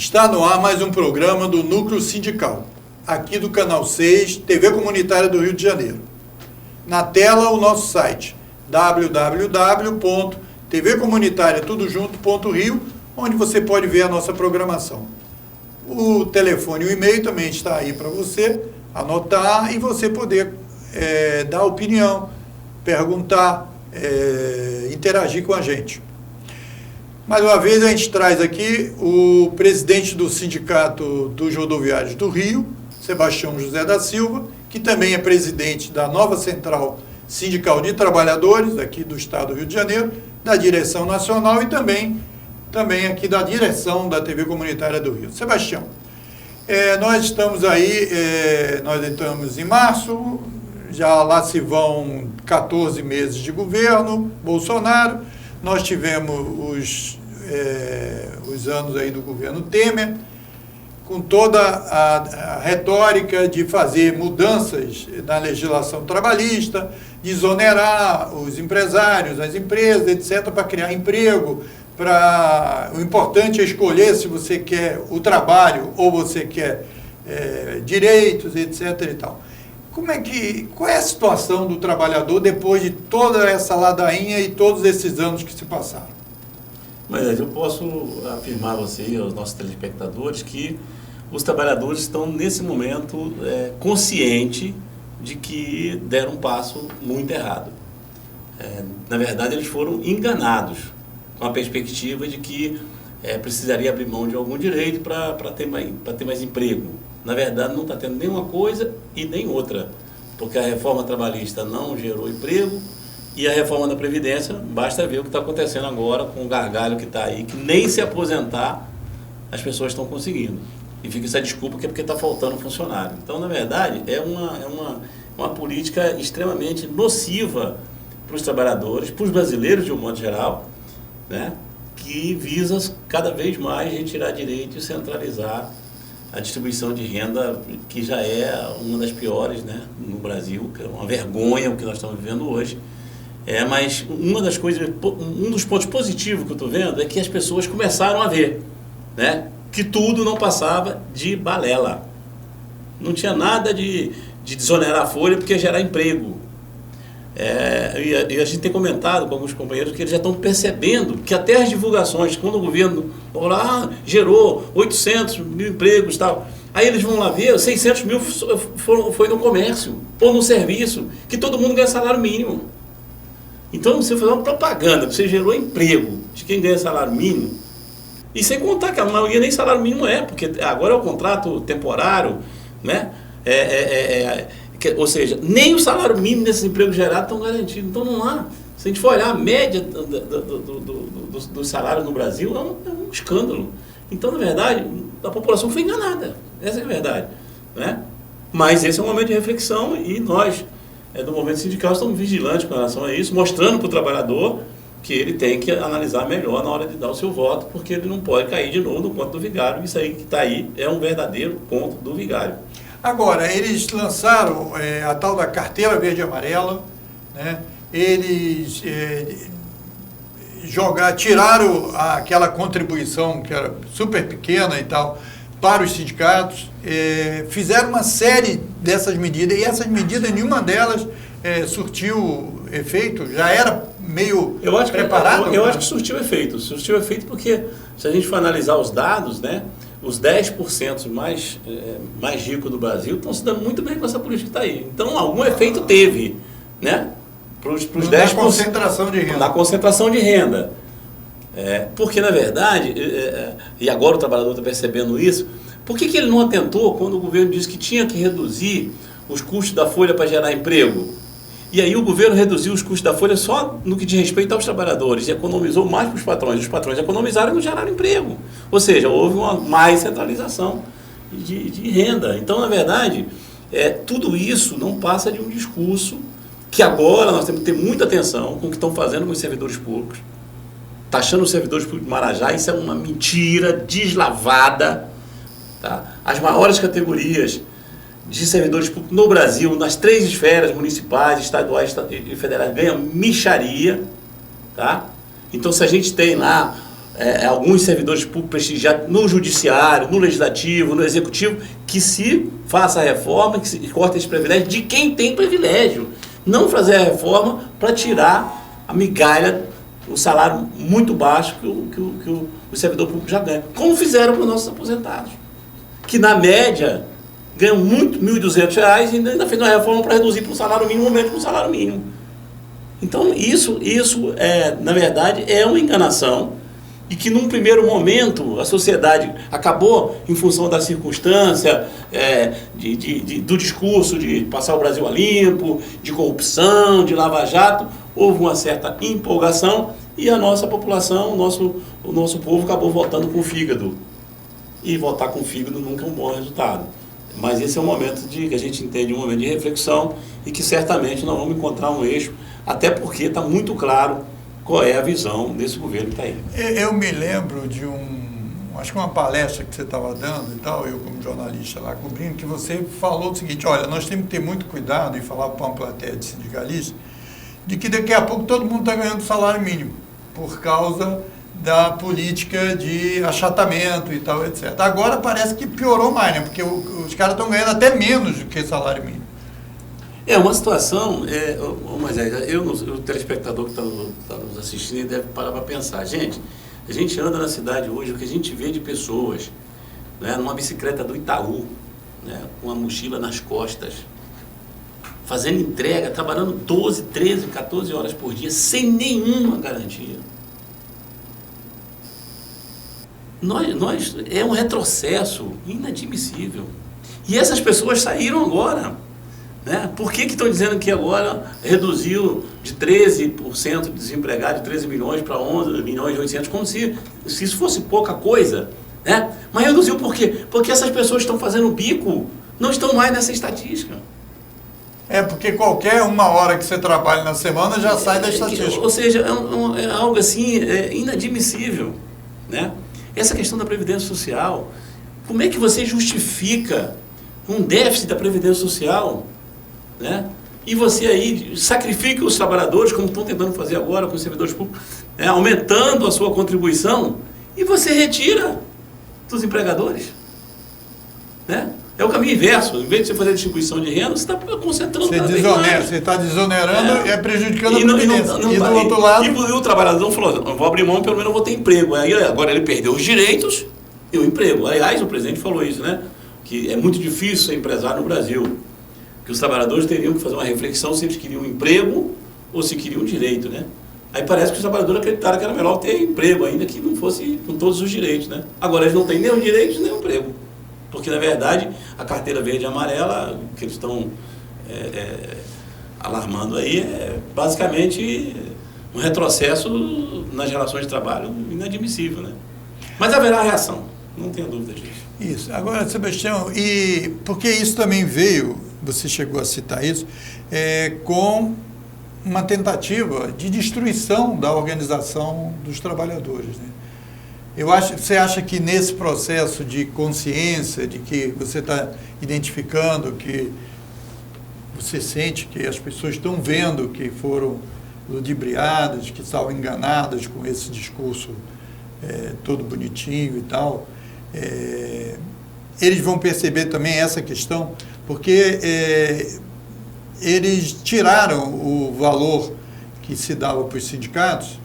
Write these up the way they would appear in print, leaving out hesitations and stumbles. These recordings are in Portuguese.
Está no ar mais um programa do Núcleo Sindical, aqui do Canal 6, TV Comunitária do Rio de Janeiro. Na tela, o nosso site, www.tvcomunitariatudojunto.rio, onde você pode ver a nossa programação. O telefone e o e-mail também está aí para você anotar e você poder dar opinião, perguntar, interagir com a gente. Mais uma vez a gente traz aqui o presidente do Sindicato dos Rodoviários do Rio, Sebastião José da Silva, que também é presidente da nova Central Sindical de Trabalhadores, aqui do Estado do Rio de Janeiro, da direção nacional e também aqui da direção da TV Comunitária do Rio. Sebastião, nós estamos aí, nós entramos em março, já lá se vão 14 meses de governo Bolsonaro. Nós tivemos os anos aí do governo Temer, com toda a retórica de fazer mudanças na legislação trabalhista, de exonerar os empresários, as empresas, etc., para criar emprego. O importante é escolher se você quer o trabalho ou você quer direitos, etc. e tal. Qual é a situação do trabalhador depois de toda essa ladainha e todos esses anos que se passaram? Mas eu posso afirmar a você e aos nossos telespectadores que os trabalhadores estão, nesse momento, conscientes de que deram um passo muito errado. Na verdade, eles foram enganados com a perspectiva de que precisaria abrir mão de algum direito para ter mais emprego. Na verdade, não está tendo nenhuma coisa e nem outra, porque a reforma trabalhista não gerou emprego e a reforma da Previdência, basta ver o que está acontecendo agora com o gargalho que está aí, que nem se aposentar as pessoas estão conseguindo. E fica essa desculpa que é porque está faltando funcionário. Então, na verdade, é uma política extremamente nociva para os trabalhadores, para os brasileiros de um modo geral, né, que visa cada vez mais retirar direito e centralizar a distribuição de renda, que já é uma das piores, né, no Brasil, que é uma vergonha o que nós estamos vivendo hoje. Mas uma das coisas, um dos pontos positivos que eu estou vendo é que as pessoas começaram a ver, né, que tudo não passava de balela. Não tinha nada de desonerar a folha porque ia gerar emprego. E a gente tem comentado com alguns companheiros que eles já estão percebendo que até as divulgações, quando o governo gerou 800 mil empregos e tal, aí eles vão lá ver, 600 mil foi no comércio ou no serviço, que todo mundo ganha salário mínimo. Então você faz uma propaganda, você gerou emprego de quem ganha salário mínimo, e sem contar que a maioria nem salário mínimo porque agora é o contrato temporário, né? Ou seja, nem o salário mínimo desses empregos gerados estão garantidos. Então não há. Se a gente for olhar a média do salário no Brasil, é um escândalo. Então, na verdade, a população foi enganada. Essa é a verdade, né? Mas esse é um momento de reflexão e nós, do movimento sindical, estamos vigilantes com relação a isso, mostrando para o trabalhador que ele tem que analisar melhor na hora de dar o seu voto, porque ele não pode cair de novo no conto do vigário. Isso aí que está aí é um verdadeiro conto do vigário. Agora, eles lançaram a tal da carteira verde e amarela, né? Eles tiraram aquela contribuição que era super pequena e tal, para os sindicatos, fizeram uma série dessas medidas, e essas medidas, nenhuma delas surtiu efeito, já era meio preparado? Eu acho que surtiu efeito porque, se a gente for analisar os dados, né, os 10% mais ricos do Brasil estão se dando muito bem com essa política que está aí. Então, algum efeito teve, né? Para os 10%. Na concentração de renda. Na concentração de renda. Porque, na verdade, e agora o trabalhador está percebendo isso, por que ele não atentou quando o governo disse que tinha que reduzir os custos da folha para gerar emprego? E aí o governo reduziu os custos da folha só no que diz respeito aos trabalhadores, e economizou mais para os patrões. Os patrões economizaram e não geraram emprego. Ou seja, houve uma mais centralização de renda. Então, na verdade, tudo isso não passa de um discurso que agora nós temos que ter muita atenção com o que estão fazendo com os servidores públicos. Taxando os servidores públicos de Marajá, isso é uma mentira deslavada. Tá? As maiores categorias de servidores públicos no Brasil, nas 3 esferas, municipais, estaduais e federais, ganham mixaria, tá? Então, se a gente tem lá alguns servidores públicos prestigiados no judiciário, no legislativo, no executivo, que se faça a reforma, que se corte esse privilégio de quem tem privilégio. Não fazer a reforma para tirar a migalha, o salário muito baixo que o servidor público já ganha. Como fizeram para os nossos aposentados, que na média ganham muito, R$ 1.200, e ainda fez uma reforma para reduzir para o salário mínimo, aumento para o salário mínimo. Então isso na verdade, é uma enganação, e que num primeiro momento a sociedade acabou, em função da circunstância, do discurso de passar o Brasil a limpo, de corrupção, de lava-jato, houve uma certa empolgação e a nossa população, o nosso povo acabou votando com o fígado. E votar com o fígado nunca é um bom resultado. Mas esse é um momento que a gente entende, um momento de reflexão, e que certamente nós vamos encontrar um eixo, até porque está muito claro qual é a visão desse governo que está aí. Eu me lembro de acho que uma palestra que você estava dando e tal, eu como jornalista lá cobrindo, que você falou o seguinte: olha, nós temos que ter muito cuidado, e falar para uma plateia de sindicalistas, de que daqui a pouco todo mundo está ganhando salário mínimo, por causa da política de achatamento e tal, etc. Agora parece que piorou mais, né? Porque os caras estão ganhando até menos do que salário mínimo. É uma situação, mas o telespectador que está nos assistindo deve parar para pensar. Gente, a gente anda na cidade hoje, o que a gente vê de pessoas, né, numa bicicleta do Itaú, né, com uma mochila nas costas, fazendo entrega, trabalhando 12, 13, 14 horas por dia, sem nenhuma garantia. É um retrocesso inadmissível. E essas pessoas saíram agora. Né? Por que estão dizendo que agora reduziu de 13% de desempregado, de 13 milhões para 11 milhões e 800, como se isso fosse pouca coisa? Né? Mas reduziu por quê? Porque essas pessoas estão fazendo bico, não estão mais nessa estatística. Porque qualquer uma hora que você trabalha na semana já sai da estatística. Ou seja, é algo assim inadmissível. Né? Essa questão da Previdência Social, como é que você justifica um déficit da Previdência Social, né? E você aí sacrifica os trabalhadores, como estão tentando fazer agora com os servidores públicos, né? Aumentando a sua contribuição, e você retira dos empregadores, né? É o caminho inverso. Em vez de você fazer distribuição de renda, você está concentrando... Você está desonerando e prejudicando a Previdência. E do outro lado... E o trabalhador não falou: eu vou abrir mão, pelo menos eu vou ter emprego. Aí, agora ele perdeu os direitos e o emprego. Aliás, o presidente falou isso, né? Que é muito difícil ser empresário no Brasil. Que os trabalhadores teriam que fazer uma reflexão se eles queriam um emprego ou se queriam um direito, né? Aí parece que os trabalhadores acreditaram que era melhor ter emprego, ainda que não fosse com todos os direitos, né? Agora eles não têm nem os direitos nem o emprego. Porque, na verdade, a carteira verde e amarela, que eles estão alarmando aí, é basicamente um retrocesso nas relações de trabalho inadmissível, né? Mas haverá reação, não tenho dúvida disso. Isso. Agora, Sebastião, porque isso também veio, você chegou a citar isso, com uma tentativa de destruição da organização dos trabalhadores, né? Você acha que nesse processo de consciência, de que você está identificando, que você sente que as pessoas estão vendo que foram ludibriadas, que estavam enganadas com esse discurso todo bonitinho e tal, eles vão perceber também essa questão, porque eles tiraram o valor que se dava para os sindicatos,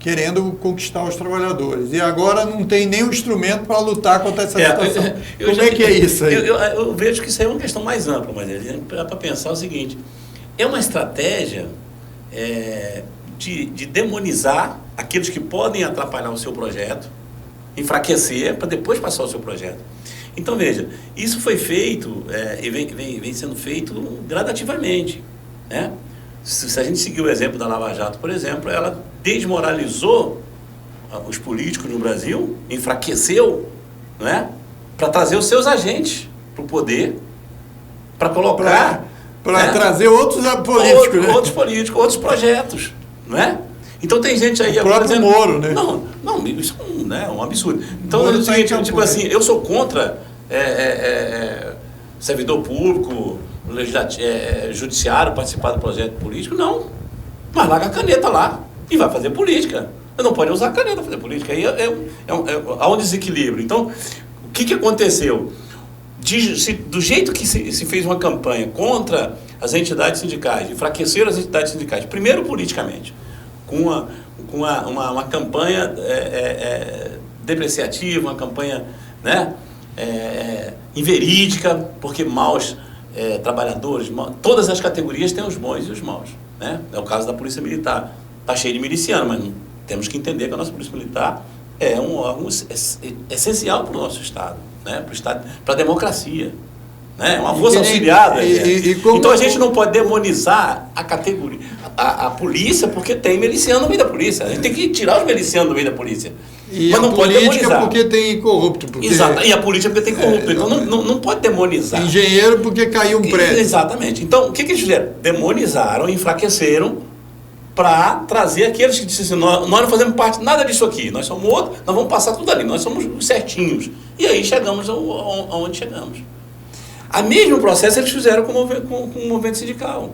querendo conquistar os trabalhadores. E agora não tem nenhum instrumento para lutar contra essa situação. Como é que é isso aí? Eu vejo que isso aí é uma questão mais ampla, mas dá para pensar o seguinte: é uma estratégia de demonizar aqueles que podem atrapalhar o seu projeto, enfraquecer, para depois passar o seu projeto. Então, veja, isso foi feito e vem sendo feito gradativamente, né? Se a gente seguir o exemplo da Lava Jato, por exemplo, ela desmoralizou os políticos no Brasil, enfraqueceu, né, para trazer os seus agentes para o poder, para colocar... Para trazer outros políticos, né? Outros políticos, outros projetos, não é? Então tem gente aí... O próprio Moro, né? Não, isso é um absurdo. Então, é o seguinte, tipo assim, eu sou contra servidor público, judiciário participar do projeto político, não. Mas larga a caneta lá e vai fazer política. mas não pode usar a caneta para fazer política. Aí há um desequilíbrio. Então, o que aconteceu? Do jeito que se fez uma campanha contra as entidades sindicais, enfraqueceram as entidades sindicais, primeiro politicamente, com uma campanha depreciativa, uma campanha, né, inverídica, porque maus trabalhadores, todas as categorias têm os bons e os maus, né? É o caso da Polícia Militar. Está cheio de miliciano, mas temos que entender que a nossa Polícia Militar é um órgão essencial para o nosso Estado, né? Para a democracia. Né? Uma força auxiliada. Então a gente não pode demonizar a categoria, a polícia, porque tem miliciano no meio da polícia. A gente tem que tirar os milicianos do meio da polícia. E mas não pode demonizar. Porque tem corrupto. Exato. E a política porque tem corrupto. Então não pode demonizar. Engenheiro porque caiu um prédio. Exatamente. Então o que eles fizeram? Demonizaram, enfraqueceram para trazer aqueles que disseram assim, nós não fazemos parte nada disso aqui, nós somos outros, nós vamos passar tudo ali, nós somos certinhos. E aí chegamos aonde chegamos. O mesmo processo eles fizeram com o movimento sindical.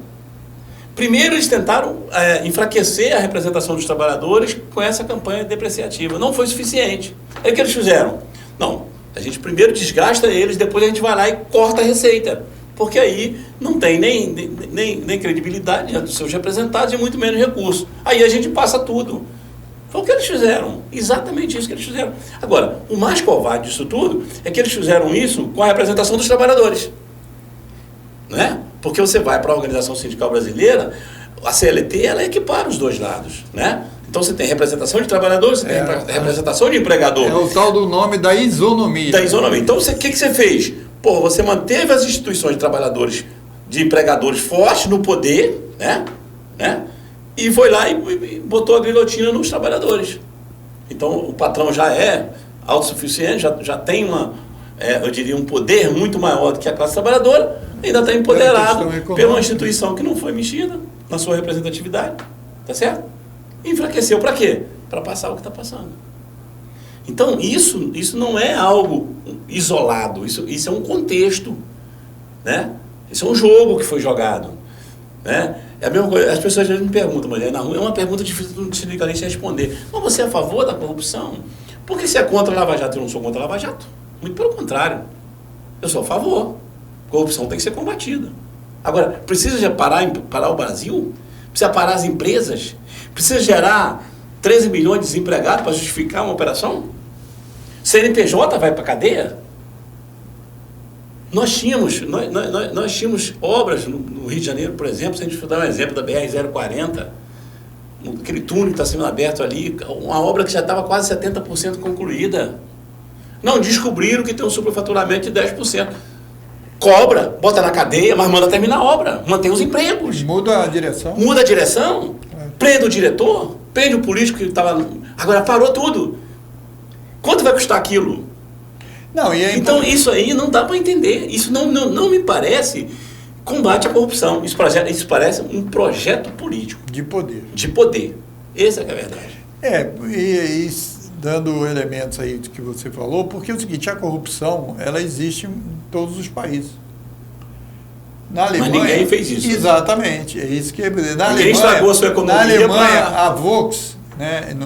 Primeiro eles tentaram enfraquecer a representação dos trabalhadores com essa campanha depreciativa. Não foi suficiente. Aí o que eles fizeram? Não, a gente primeiro desgasta eles, depois a gente vai lá e corta a receita. Porque aí não tem nem credibilidade dos seus representados e muito menos recurso. Aí a gente passa tudo. Foi o que eles fizeram. Exatamente isso que eles fizeram. Agora, o mais covarde disso tudo é que eles fizeram isso com a representação dos trabalhadores. Né? Porque você vai para a Organização Sindical Brasileira, a CLT, ela equipara os dois lados. Né? Então você tem representação de trabalhadores, você tem representação de empregador. É o tal do nome da isonomia. Da isonomia. Então o que você fez? Pô, você manteve as instituições de trabalhadores, de empregadores fortes no poder, né? E foi lá e botou a guilhotina nos trabalhadores. Então, o patrão já é autossuficiente, já tem eu diria, um poder muito maior do que a classe trabalhadora, ainda está empoderado pela instituição que não foi mexida na sua representatividade, tá certo? E enfraqueceu para quê? Para passar o que está passando. Então, isso não é algo isolado, isso é um contexto, né? Isso é um jogo que foi jogado, né? É a mesma coisa, as pessoas me perguntam, mas na rua é uma pergunta difícil do sindicalista responder. Mas você é a favor da corrupção? Porque se é contra a Lava Jato, eu não sou contra a Lava Jato. Muito pelo contrário. Eu sou a favor. Corrupção tem que ser combatida. Agora, precisa parar o Brasil? Precisa parar as empresas? Precisa gerar 13 milhões de desempregados para justificar uma operação? CNPJ vai para a cadeia? Nós tínhamos obras no Rio de Janeiro, por exemplo, se a gente dar um exemplo da BR-040, aquele túnel que está sendo aberto ali, uma obra que já estava quase 70% concluída. Não, descobriram que tem um superfaturamento de 10%. Cobra, bota na cadeia, mas manda terminar a obra, mantém os empregos. Muda a direção. Muda a direção, prende o diretor, prende o político que estava... Agora parou tudo. Quanto vai custar aquilo? Não, então isso aí não dá para entender. Isso não me parece combate à corrupção. Isso parece um projeto político. De poder. De poder. Essa é a verdade. E dando elementos aí do que você falou, porque é o seguinte, a corrupção, ela existe em todos os países. Na Alemanha, mas ninguém fez isso. Exatamente, é isso que é. Ninguém estragou a sua economia. Na Alemanha, a Volks, né,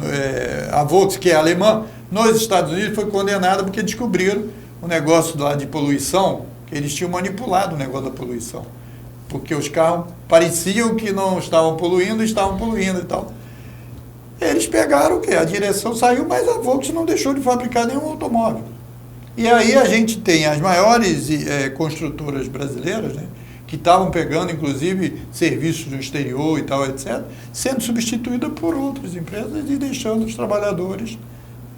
a Volks, que é alemã, nos Estados Unidos foi condenada porque descobriram o negócio lá de poluição, que eles tinham manipulado o negócio da poluição. Porque os carros pareciam que não estavam poluindo e tal. Eles pegaram o quê? A direção saiu, mas a Volks não deixou de fabricar nenhum automóvel. E aí a gente tem as maiores construtoras brasileiras, né, que estavam pegando, inclusive, serviços no exterior e tal, etc., sendo substituídas por outras empresas e deixando os trabalhadores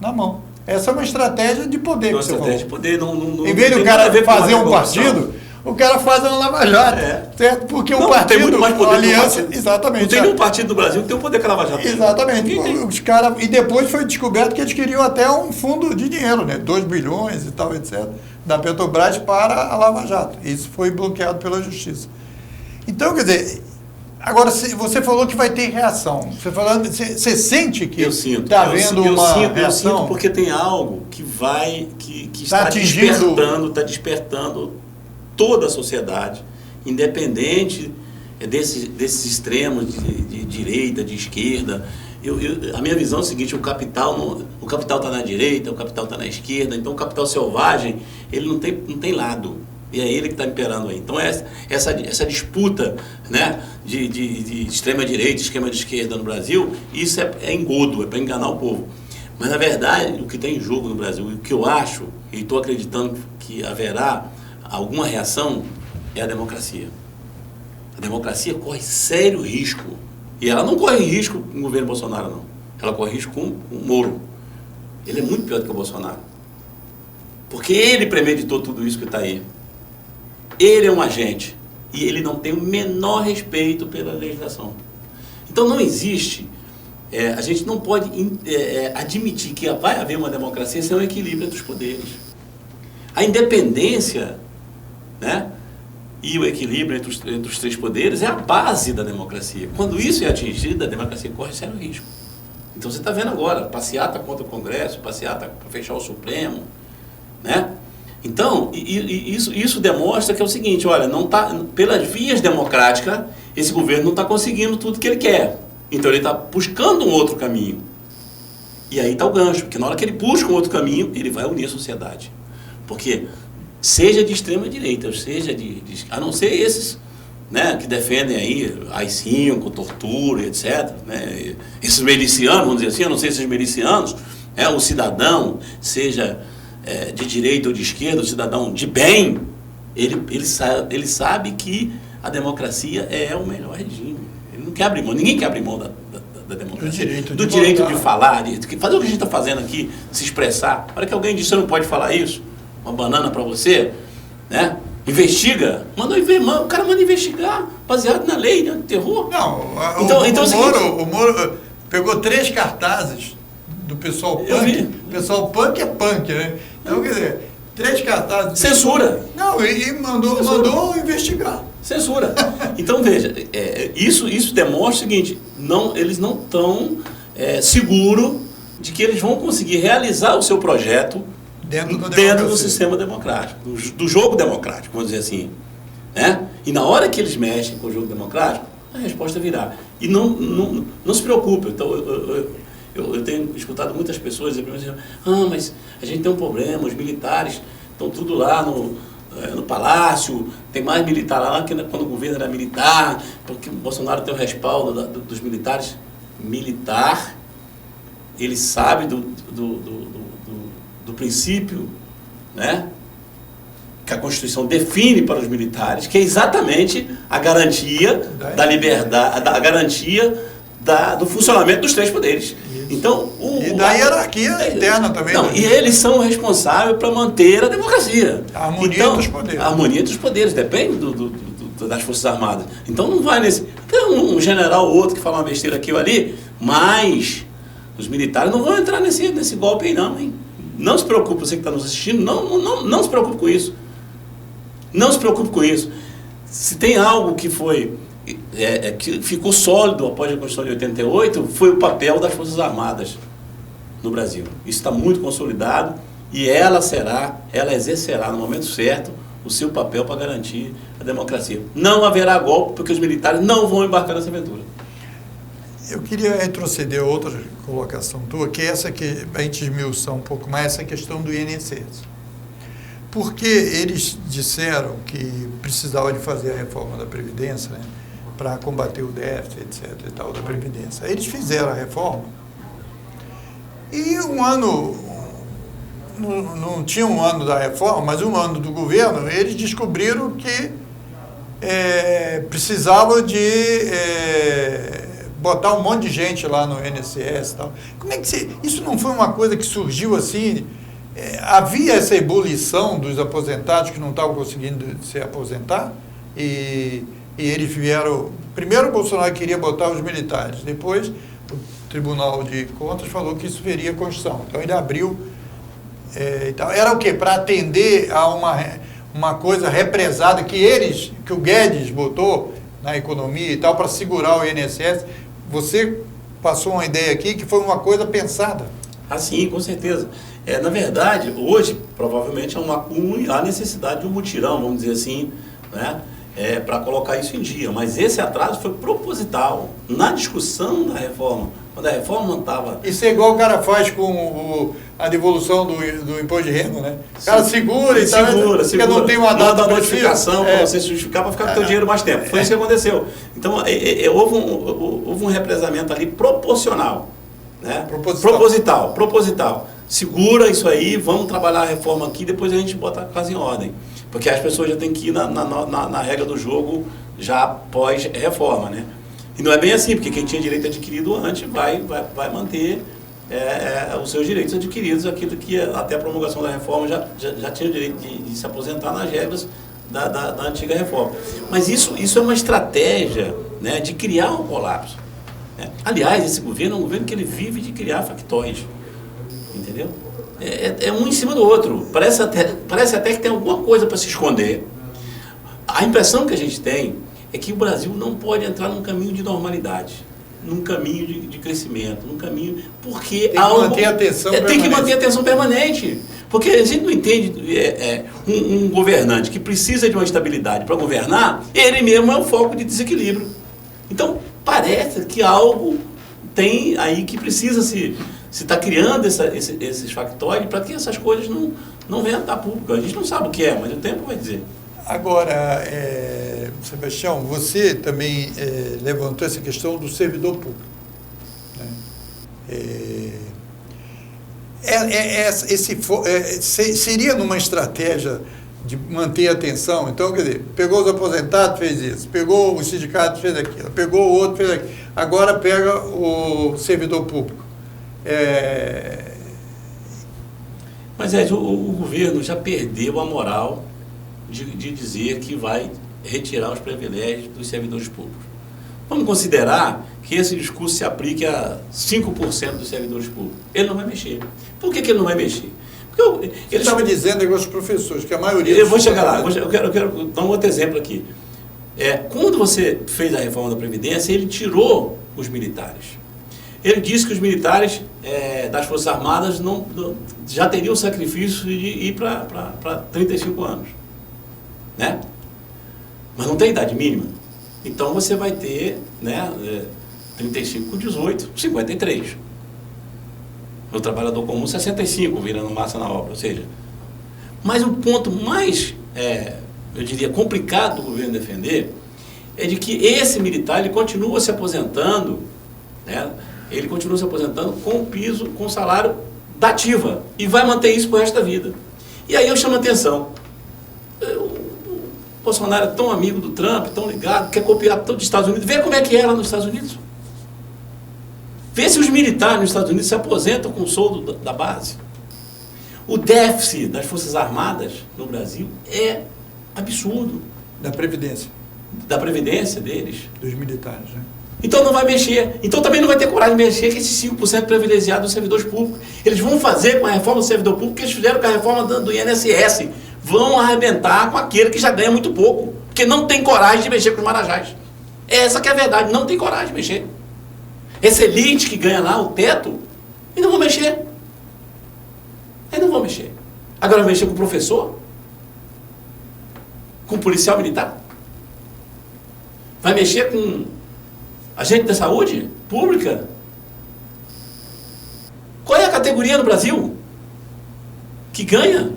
na mão. Essa é uma estratégia de poder. Uma estratégia de poder. Em vez do cara fazer um partido, o cara faz uma Lava Jato. Certo? Porque o partido... Tem muito mais poder aliança, exatamente. Não tem nenhum partido do Brasil que tem o poder que a Lava Jato tem. Exatamente. Os cara, e depois foi descoberto que eles queriam até um fundo de dinheiro, né? 2 bilhões e tal, etc., da Petrobras para a Lava Jato. Isso foi bloqueado pela Justiça. Então, quer dizer... Agora, você falou que vai ter reação. Você sente que está havendo uma reação? Eu sinto porque tem algo que está despertando toda a sociedade, independente desses extremos de direita, de esquerda, A minha visão é o seguinte: o capital está na direita, o capital está na esquerda, então o capital selvagem, ele não tem lado. E é ele que está imperando aí. Então essa disputa, né, de extrema-direita, esquerda no Brasil, isso é engodo, é para enganar o povo. Mas, na verdade, o que tem em jogo no Brasil, e o que eu acho, e estou acreditando que haverá alguma reação, é a democracia. A democracia corre sério risco. E ela não corre risco com o governo Bolsonaro, não. Ela corre risco com o Moro. Ele é muito pior do que o Bolsonaro. Porque ele premeditou tudo isso que está aí. Ele é um agente. E ele não tem o menor respeito pela legislação. Então não existe... a gente não pode admitir que vai haver uma democracia sem um equilíbrio entre os poderes. A independência, né, e o equilíbrio entre os três poderes é a base da democracia. Quando isso é atingido, a democracia corre sério risco. Então você está vendo agora, passeata contra o Congresso, passeata para fechar o Supremo, né? Então, isso demonstra que é o seguinte: olha, não tá, pelas vias democráticas, esse governo não está conseguindo tudo que ele quer. Então ele está buscando um outro caminho. E aí está o gancho, porque na hora que ele busca um outro caminho, ele vai unir a sociedade. Porque, seja de extrema direita, ou seja a não ser esses, né, que defendem aí AI-5, tortura, etc., né, esses milicianos, vamos dizer assim, a não ser esses milicianos, o cidadão, seja de direita ou de esquerda, o cidadão de bem, ele sabe que a democracia é o melhor regime. Ele não quer abrir mão, ninguém quer abrir mão da democracia. Do direito de falar, de fazer o que a gente está fazendo aqui, se expressar. Para que alguém diz que você não pode falar isso, uma banana para você, né? Investiga, o cara manda investigar, baseado na lei, né, do terror. Não, o Moro pegou 3 cartazes do pessoal punk. O pessoal punk é punk, né? Então, quer dizer, 3 cartazes. Censura. Não, e mandou investigar. Censura. Então, veja, isso demonstra o seguinte: eles não estão seguros de que eles vão conseguir realizar o seu projeto dentro do sistema democrático, do jogo democrático, vamos dizer assim, né? E na hora que eles mexem com o jogo democrático, a resposta virá. E não se preocupe. Então, eu tenho escutado muitas pessoas dizer: mas a gente tem um problema, os militares estão tudo lá no palácio, tem mais militar lá que quando o governo era militar, porque o Bolsonaro tem o respaldo dos militares. Militar, ele sabe do princípio, né, que a Constituição define para os militares, que é exatamente a garantia da liberdade, a garantia do funcionamento dos 3 poderes. Isso. Então, e da hierarquia interna também. Não, né? E eles são responsáveis para manter a democracia. A harmonia dos poderes. A harmonia dos poderes, depende das Forças Armadas. Então não vai nesse... Tem um general ou outro que fala uma besteira aqui ou ali, mas os militares não vão entrar nesse golpe aí não, hein? Não se preocupe, você que está nos assistindo, não se preocupe com isso. Não se preocupe com isso. Se tem algo que que ficou sólido após a Constituição de 88, foi o papel das Forças Armadas no Brasil. Isso está muito consolidado e ela exercerá no momento certo o seu papel para garantir a democracia. Não haverá golpe porque os militares não vão embarcar nessa aventura. Eu queria retroceder a outra colocação tua, que é essa que a gente esmiuçar um pouco mais, essa questão do INSS. Porque eles disseram que precisava de fazer a reforma da Previdência, né, para combater o déficit, etc. e tal, da Previdência. Eles fizeram a reforma e não tinha um ano da reforma, mas um ano do governo, eles descobriram que precisava de botar um monte de gente lá no INSS e tal. Como é que isso não foi uma coisa que surgiu assim? Havia essa ebulição dos aposentados que não estavam conseguindo se aposentar e eles vieram... Primeiro o Bolsonaro queria botar os militares, depois o Tribunal de Contas falou que isso feria a Constituição. Então ele abriu e tal. Era o quê? Para atender a uma coisa represada que o Guedes botou na economia e tal, para segurar o INSS. Você passou uma ideia aqui que foi uma coisa pensada. Ah, sim, com certeza. Na verdade, hoje, provavelmente, há necessidade de um mutirão, vamos dizer assim, né? para colocar isso em dia. Mas esse atraso foi proposital na discussão da reforma. Quando a reforma não estava... Isso é igual o cara faz com a devolução do imposto de renda, né? O cara segura e tal, porque não tem uma data da notificação para você justificar para ficar com o teu dinheiro mais tempo. Foi isso que aconteceu. Então, houve um represamento ali proporcional. Né? Proposital. Segura isso aí, vamos trabalhar a reforma aqui, depois a gente bota a casa em ordem. Porque as pessoas já têm que ir na regra do jogo já pós-reforma, né? E não é bem assim, porque quem tinha direito adquirido antes vai manter os seus direitos adquiridos, aquilo que até a promulgação da reforma já tinha o direito de se aposentar nas regras da antiga reforma. Mas isso é uma estratégia, né, de criar um colapso. Né? Aliás, esse governo é um governo que ele vive de criar factóides. Entendeu? É um em cima do outro. Parece até que tem alguma coisa para se esconder. A impressão que a gente tem é que o Brasil não pode entrar num caminho de normalidade, num caminho de crescimento, num caminho... Porque tem que manter a atenção permanente. Tem que manter a atenção permanente. Porque a gente não entende um governante que precisa de uma estabilidade para governar, ele mesmo é um foco de desequilíbrio. Então, parece que algo tem aí que precisa se está criando esses factóides para que essas coisas não venham a estar público. A gente não sabe o que é, mas o tempo vai dizer. Agora, Sebastião, você também levantou essa questão do servidor público. Né? Seria numa estratégia de manter a atenção? Então, quer dizer, pegou os aposentados, fez isso, pegou os sindicatos, fez aquilo, pegou o outro, fez aquilo. Agora pega o servidor público. Mas o governo já perdeu a moral de dizer que vai retirar os privilégios dos servidores públicos. Vamos considerar que esse discurso se aplique a 5% dos servidores públicos. Ele não vai mexer. Por que ele não vai mexer? Porque ele estava dizendo negócio dos professores, que a maioria... Eu vou chegar lá, eu quero dar um outro exemplo aqui. Quando você fez a reforma da Previdência, ele tirou os militares. Ele disse que os militares das Forças Armadas já teriam o sacrifício de ir para 35 anos. Né? Mas não tem idade mínima. Então você vai ter, né, 35 com 18, 53. O trabalhador comum, 65, virando massa na obra. Ou seja, mas o ponto mais, eu diria, complicado do governo defender é de que esse militar ele continua se aposentando, né? Ele continua se aposentando com o piso, com o salário da ativa. E vai manter isso pro resto da vida. E aí eu chamo a atenção. O Bolsonaro é tão amigo do Trump, tão ligado, quer copiar todo os Estados Unidos. Vê como é que é lá nos Estados Unidos. Vê se os militares nos Estados Unidos se aposentam com o soldo da base. O déficit das Forças Armadas no Brasil é absurdo. Da Previdência. Da Previdência deles. Dos militares, né? Então não vai mexer. Então também não vai ter coragem de mexer com esses 5% privilegiados dos servidores públicos. Eles vão fazer com a reforma do servidor público que eles fizeram com a reforma do INSS. Vão arrebentar com aquele que já ganha muito pouco. Porque não tem coragem de mexer com os marajás. Essa que é a verdade. Não tem coragem de mexer. Essa elite que ganha lá o teto, eles não vão mexer. Eles não vão mexer. Agora vai mexer com o professor? Com o policial militar? Vai mexer com agente da saúde pública? Qual é a categoria no Brasil que ganha?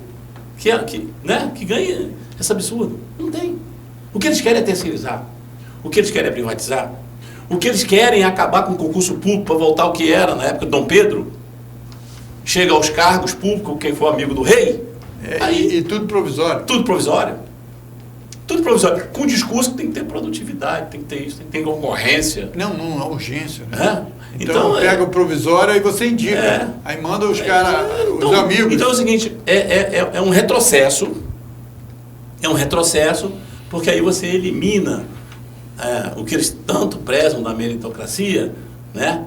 Que ganha esse absurdo? Não tem. O que eles querem é terceirizar. O que eles querem é privatizar. O que eles querem é acabar com o concurso público para voltar ao que era na época de Dom Pedro. Chega aos cargos públicos, quem for amigo do rei. E tudo provisório. Tudo provisório. Tudo provisório. Com o discurso que tem que ter produtividade, tem que ter isso, tem que ter concorrência. Não há urgência. Né? Então pega o provisório e você indica. Aí manda os caras, os amigos. Então é o seguinte, é um retrocesso. É um retrocesso, porque aí você elimina o que eles tanto prezam da meritocracia, né?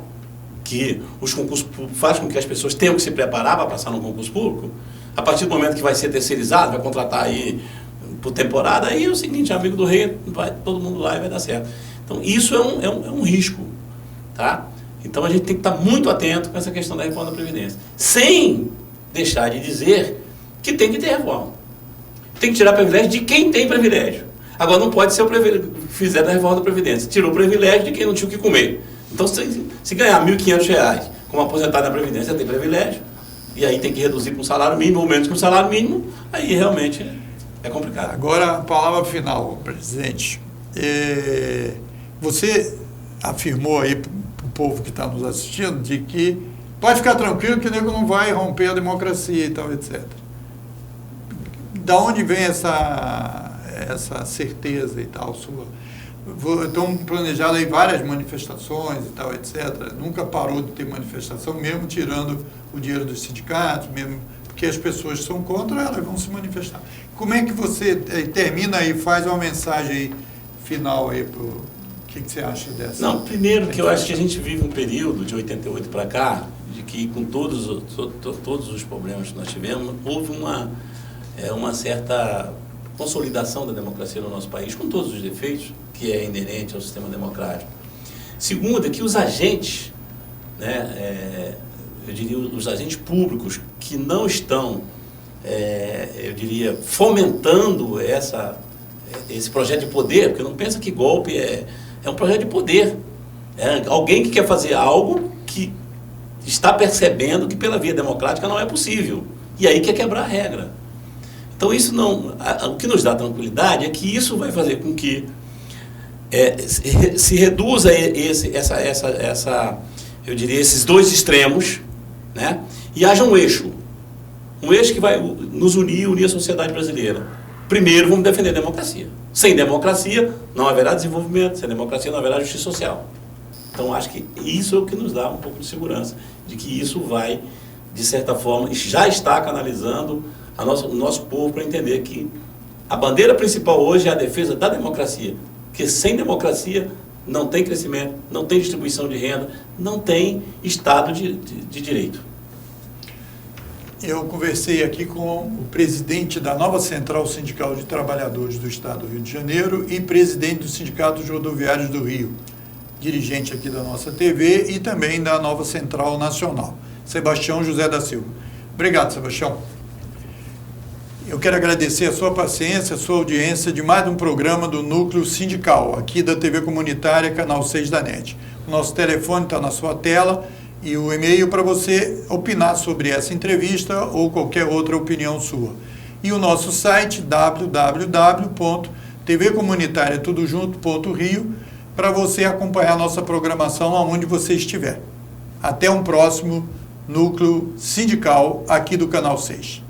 Que os concursos públicos fazem com que as pessoas tenham que se preparar para passar no concurso público. A partir do momento que vai ser terceirizado, vai contratar aí por temporada, aí é o seguinte, amigo do rei, vai todo mundo lá e vai dar certo. Então isso é um risco, tá? Então a gente tem que estar muito atento com essa questão da reforma da Previdência, sem deixar de dizer que tem que ter reforma. Tem que tirar privilégio de quem tem privilégio. Agora, não pode ser o fizer da reforma da Previdência. Tirou o privilégio de quem não tinha o que comer. Então, se ganhar R$ 1.500 como aposentado na Previdência, tem privilégio. E aí tem que reduzir para um salário mínimo ou menos que um salário mínimo. Aí realmente é complicado. Agora, a palavra final, presidente. Você afirmou aí para o povo que está nos assistindo de que pode ficar tranquilo que o nego não vai romper a democracia e tal, etc. Da onde vem essa certeza e tal sua? Estão planejadas aí várias manifestações e tal, etc. Nunca parou de ter manifestação, mesmo tirando o dinheiro dos sindicatos, mesmo porque as pessoas são contra, elas vão se manifestar. Como é que você termina aí, faz uma mensagem aí, final aí para o que você acha dessa? Não, primeiro que eu acho que a gente vive um período de 88 para cá, de que com todos os problemas que nós tivemos, houve uma certa consolidação da democracia no nosso país, com todos os defeitos, que é inerente ao sistema democrático. Segundo, é que os agentes, né, eu diria, os agentes públicos que não estão, eu diria, fomentando esse projeto de poder, porque não pensa que golpe é um projeto de poder. É alguém que quer fazer algo que está percebendo que pela via democrática não é possível. E aí quer quebrar a regra. Então, isso não, o que nos dá tranquilidade é que isso vai fazer com que se reduza eu diria, esses dois extremos, né? E haja um eixo que vai nos unir a sociedade brasileira. Primeiro, vamos defender a democracia. Sem democracia, não haverá desenvolvimento. Sem democracia, não haverá justiça social. Então, acho que isso é o que nos dá um pouco de segurança, de que isso vai, de certa forma, já está canalizando o nosso povo para entender que a bandeira principal hoje é a defesa da democracia, porque sem democracia não tem crescimento, não tem distribuição de renda, não tem Estado de direito. Eu conversei aqui com o presidente da nova Central Sindical de Trabalhadores do Estado do Rio de Janeiro e presidente do Sindicato dos Rodoviários do Rio, dirigente aqui da nossa TV e também da nova Central Nacional, Sebastião José da Silva. Obrigado, Sebastião. Eu quero agradecer a sua paciência, a sua audiência de mais um programa do Núcleo Sindical, aqui da TV Comunitária, Canal 6 da NET. O nosso telefone está na sua tela e o e-mail para você opinar sobre essa entrevista ou qualquer outra opinião sua. E o nosso site, www.tvcomunitariatudojunto.rio, para você acompanhar a nossa programação aonde você estiver. Até um próximo Núcleo Sindical aqui do Canal 6.